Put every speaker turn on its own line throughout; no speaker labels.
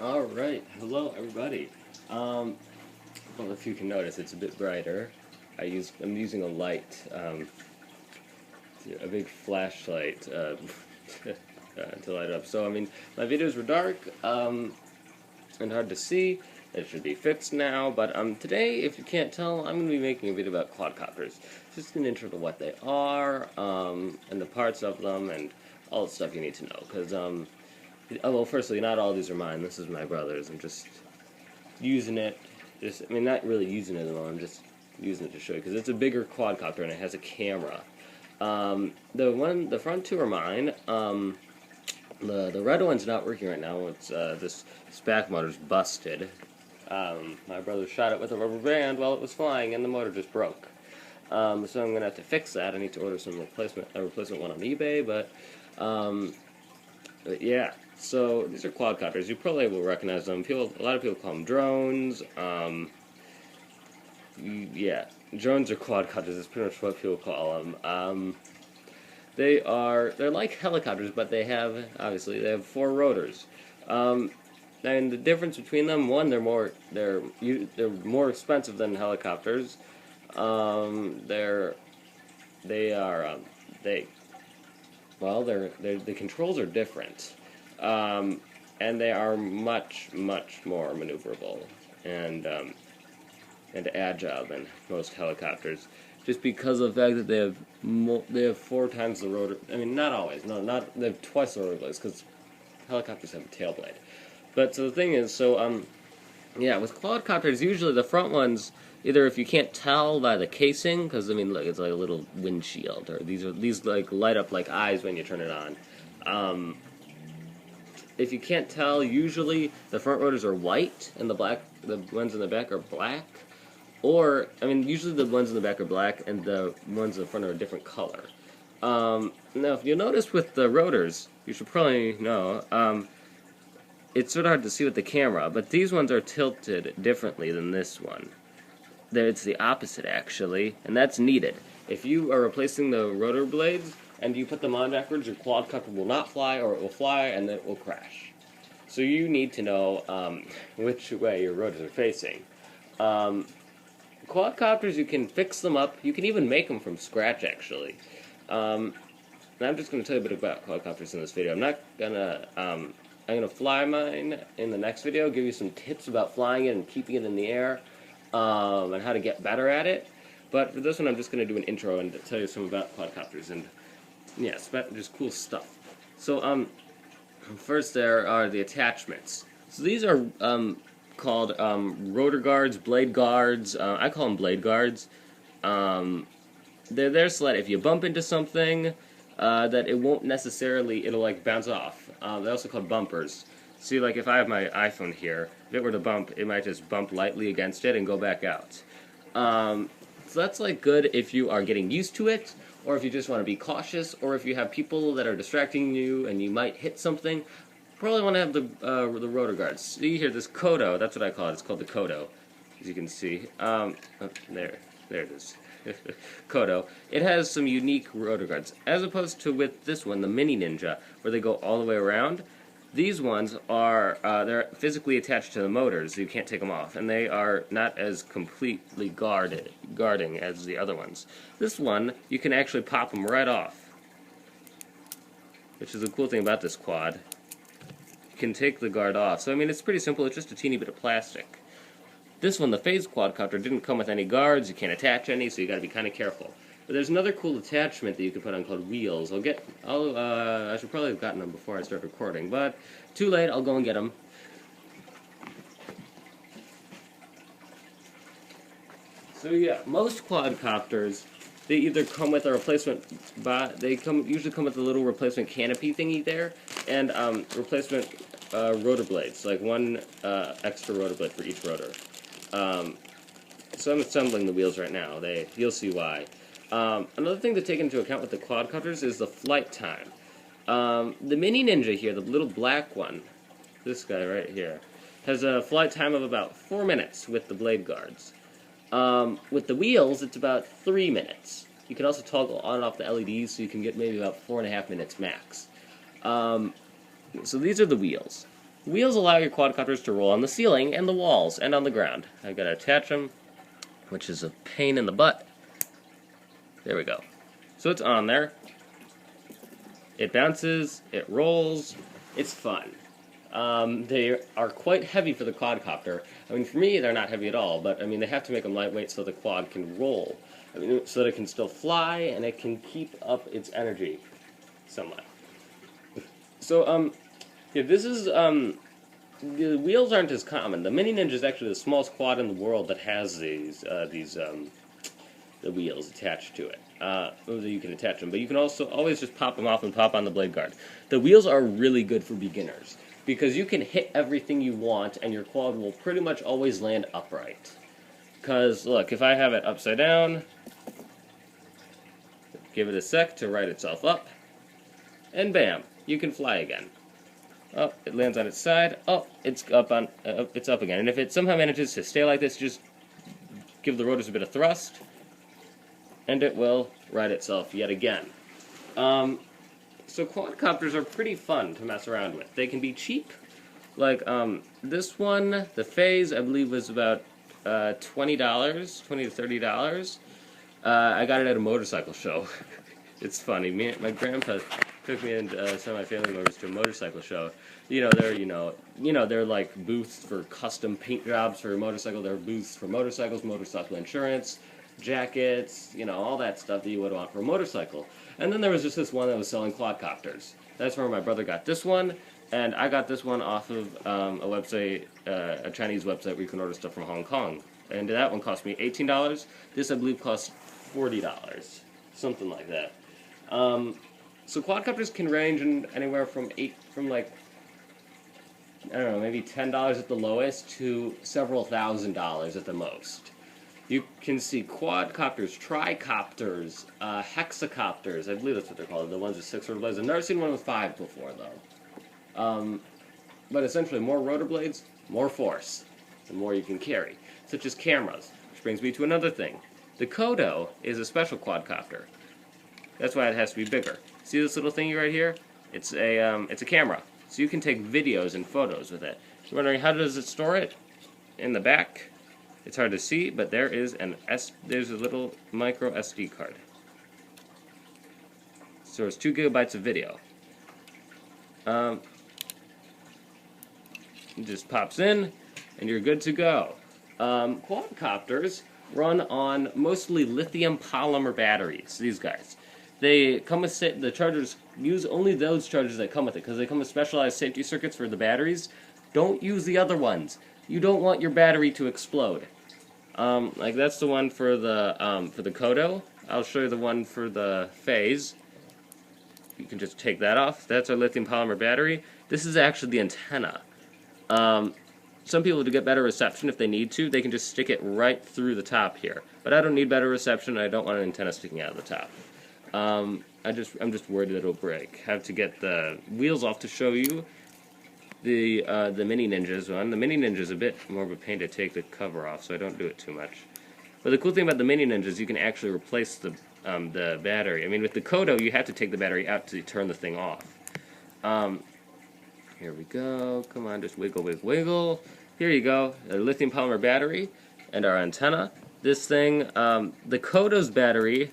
Alright, hello everybody. Well, if you can notice, it's a bit brighter. I'm using a light, a big flashlight to light it up. So, I mean, my videos were dark and hard to see. It should be fixed now, but today, if you can't tell, I'm going to be making a video about quadcopters. Just an intro to what they are, and the parts of them, and all the stuff you need to know. Because, well, firstly, not all these are mine. This is my brother's. I'm just using it. I mean, not really using it at all. I'm just using it to show you because it's a bigger quadcopter and it has a camera. The front two are mine. The red one's not working right now. It's this back motor's busted. My brother shot it with a rubber band while it was flying, and the motor just broke. So I'm gonna have to fix that. I need to order some replacement one on eBay, but yeah. So these are quadcopters. You probably will recognize them. A lot of people call them drones. Yeah, drones or quadcopters is pretty much what people call them. They're like helicopters, but they have four rotors. And the difference between them, one, they're more expensive than helicopters. The controls are different. And they are much more maneuverable and agile than most helicopters, just because of the fact that they have four times the rotor. I mean, not always. No, they have twice the rotor blades because helicopters have a tail blade. But so the thing is, yeah, with quadcopters, usually the front ones, either if you can't tell by the casing, because I mean, look, it's like a little windshield, or these like light up like eyes when you turn it on. If you can't tell, usually the front rotors are white and the ones in the back are black. Or, I mean, usually the ones in the back are black and the ones in the front are a different color. Now, if you notice with the rotors, you should probably know, it's sort of hard to see with the camera, but these ones are tilted differently than this one. It's the opposite, actually, and that's needed. If you are replacing the rotor blades, and you put them on backwards, your quadcopter will not fly, or it will fly, and then it will crash. So you need to know which way your rotors are facing. Quadcopters, you can fix them up. You can even make them from scratch, actually. And I'm just going to tell you a bit about quadcopters in this video. I'm going to fly mine in the next video, give you some tips about flying it and keeping it in the air, and how to get better at it. But for this one, I'm just going to do an intro and tell you some about quadcopters and yeah, just cool stuff. So, first there are the attachments. So these are called rotor guards, blade guards. I call them blade guards. They're there so that if you bump into something, that it won't necessarily, it'll like bounce off. They're also called bumpers. See, like if I have my iPhone here, if it were to bump, it might just bump lightly against it and go back out. So that's like good if you are getting used to it, or if you just want to be cautious, or if you have people that are distracting you and you might hit something. Probably want to have the rotor guards. See here, this Kodo, that's what I call it. It's called the Kodo, as you can see. There it is. Kodo. It has some unique rotor guards, as opposed to with this one, the Mini Ninja, where they go all the way around. These ones are, they're physically attached to the motors, so you can't take them off, and they are not as completely guarding as the other ones. This one, you can actually pop them right off, which is the cool thing about this quad. You can take the guard off, so I mean, it's pretty simple, it's just a teeny bit of plastic. This one, the phase quadcopter, didn't come with any guards, you can't attach any, so you gotta be kind of careful. But there's another cool attachment that you can put on called wheels. I should probably have gotten them before I start recording, but too late, I'll go and get them. So yeah, most quadcopters, they either come with a replacement, usually come with a little replacement canopy thingy there, and replacement rotor blades, like one extra rotor blade for each rotor. So I'm assembling the wheels right now. You'll see why. Another thing to take into account with the quadcopters is the flight time. The Mini Ninja here, the little black one, this guy right here, has a flight time of about 4 minutes with the blade guards. With the wheels, it's about 3 minutes. You can also toggle on and off the LEDs, so you can get maybe about 4.5 minutes max. So these are the wheels. Wheels allow your quadcopters to roll on the ceiling and the walls and on the ground. I've got to attach them, which is a pain in the butt. There we go. So it's on there. It bounces, it rolls, it's fun. They are quite heavy for the quadcopter. I mean, for me, they're not heavy at all, but I mean, they have to make them lightweight so the quad can roll. I mean, so that it can still fly and it can keep up its energy somewhat. So, yeah, this is, the wheels aren't as common. The Mini Ninja is actually the smallest quad in the world that has the wheels attached to it. You can attach them, but you can also always just pop them off and pop on the blade guard. The wheels are really good for beginners because you can hit everything you want and your quad will pretty much always land upright. Because, look, if I have it upside down, give it a sec to right itself up, and bam, you can fly again. Oh, it lands on its side. Oh, it's up again. And if it somehow manages to stay like this, just give the rotors a bit of thrust, and it will right itself yet again. So quadcopters are pretty fun to mess around with. They can be cheap. Like this one, the Phase, I believe was about $20, $20 to $30. I got it at a motorcycle show. It's funny. My grandpa took me and some of my family members to a motorcycle show. They're like booths for custom paint jobs for a motorcycle. There are booths for motorcycles, motorcycle insurance, jackets, all that stuff that you would want for a motorcycle. And then there was just this one that was selling quadcopters. That's where my brother got this one, and I got this one off of a website, a Chinese website where you can order stuff from Hong Kong. And that one cost me $18. This, I believe, cost $40, something like that. So quadcopters can range in anywhere from maybe $10 at the lowest to several $1,000s at the most. You can see quadcopters, tricopters, hexacopters. I believe that's what they're called. The ones with 6 rotor blades. I've never seen one with 5 before, though. But essentially, more rotor blades, more force, the more you can carry. Such as cameras, which brings me to another thing. The Kodo is a special quadcopter. That's why it has to be bigger. See this little thingy right here? It's a camera, so you can take videos and photos with it. You're wondering how does it store it? In the back. It's hard to see, but there is there's a little micro SD card. Stores 2 gigabytes of video. It just pops in, and you're good to go. Quadcopters run on mostly lithium polymer batteries. These guys. They come with the chargers. Use only those chargers that come with it, because they come with specialized safety circuits for the batteries. Don't use the other ones. You don't want your battery to explode. Like that's the one for the Kodo. I'll show you the one for the Phase. You can just take that off. That's our lithium polymer battery. This is actually the antenna. Some people, to get better reception if they need to, they can just stick it right through the top here. But I don't need better reception, and I don't want an antenna sticking out of the top. I'm just worried that it'll break. I have to get the wheels off to show you the Mini Ninja's one. The Mini Ninja is a bit more of a pain to take the cover off, so I don't do it too much. But the cool thing about the Mini Ninja is you can actually replace the battery. I mean, with the Kodo, you have to take the battery out to turn the thing off. Here we go. Come on, just wiggle, wiggle, wiggle. Here you go. A lithium polymer battery and our antenna. This thing, the Kodo's battery,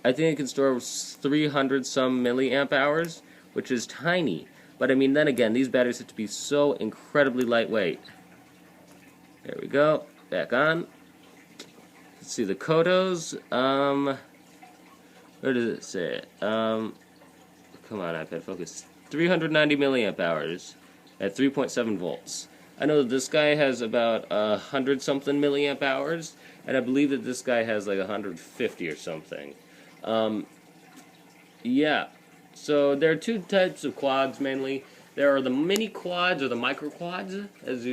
I think it can store 300 some milliamp hours, which is tiny. But I mean, then again, these batteries have to be so incredibly lightweight. There we go. Back on. Let's see the Kodos. Where does it say it? Come on, iPad, focus. 390 milliamp hours at 3.7 volts. I know that this guy has about 100 something milliamp hours, and I believe that this guy has like 150 or something. Yeah. So there are 2 types of quads mainly. There are the mini quads or the micro quads, as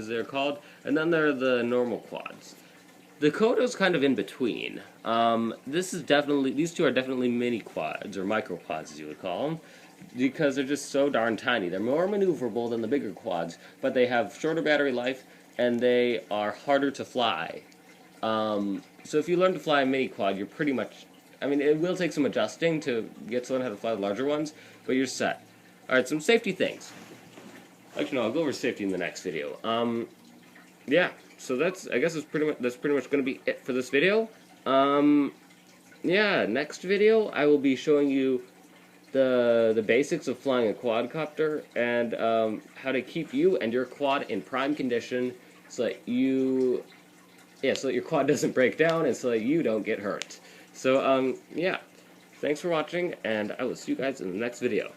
they're called, and then there are the normal quads. The Kodo's kind of in between. These 2 are definitely mini quads or micro quads, as you would call them, because they're just so darn tiny. They're more maneuverable than the bigger quads, but they have shorter battery life and they are harder to fly. So if you learn to fly a mini quad, you're pretty much. I mean, it will take some adjusting to get to learn how to fly the larger ones, but you're set. Alright, some safety things. Actually, no, I'll go over safety in the next video. Yeah, so I guess that's pretty much going to be it for this video. Yeah, next video I will be showing you the basics of flying a quadcopter and how to keep you and your quad in prime condition so that so that your quad doesn't break down and so that you don't get hurt. So yeah, thanks for watching, and I will see you guys in the next video.